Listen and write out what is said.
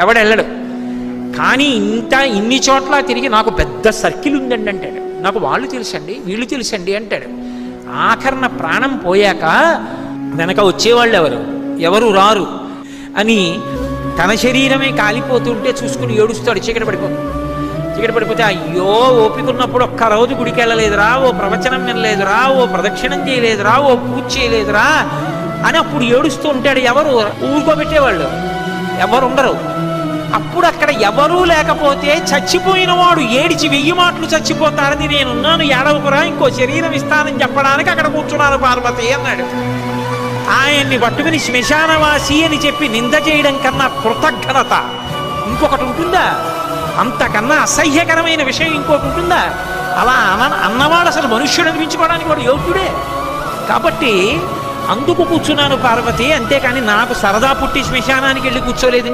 ఎవడెళ్ళడు. కానీ ఇన్ని చోట్ల తిరిగి నాకు పెద్ద సర్కిల్ ఉందండి అంటాడు. నాకు వాళ్ళు తెలుసండి, వీళ్ళు తెలుసండి అంటాడు. ఆఖరణ ప్రాణం పోయాక వెనక వచ్చేవాళ్ళు ఎవరు రారు అని తన శరీరమే కాలిపోతుంటే చూసుకుని ఏడుస్తాడు. చీకటి పడిపోతే అయ్యో ఓపిక ఉన్నప్పుడు ఒక్క రోజు గుడికి వెళ్ళలేదురా, ఓ ప్రవచనం వినలేదురా, ఓ ప్రదక్షిణం చేయలేదురా, ఓ పూజ చేయలేదురా అని అప్పుడు ఏడుస్తూ ఉంటాడు. ఎవరు ఊరుకోబెట్టేవాళ్ళు ఎవరు ఉండరు. అప్పుడు అక్కడ ఎవరూ లేకపోతే చచ్చిపోయిన వాడు ఏడిచి 1000 మాటలు చచ్చిపోతారని నేనున్నాను, ఏడవకురా, ఇంకో శరీరం ఇస్తానని చెప్పడానికి అక్కడ కూర్చున్నాను పార్వతి అన్నాడు. ఆయన్ని పట్టుకుని శ్మశానవాసి అని చెప్పి నింద చేయడం కన్నా కృతజ్ఞత ఇంకొకటి ఉంటుందా? అంతకన్నా అసహ్యకరమైన విషయం ఇంకోటి ఉంటుందా? అలా అన్నవాడు అసలు మనుష్యుడు అనిపించుకోవడానికి వాడు యోగ్యుడే. కాబట్టి అందుకు కూర్చున్నాను పార్వతి, అంతేకాని నాకు సరదా పుట్టి శ్మశానానికి వెళ్ళి కూర్చోలేదు.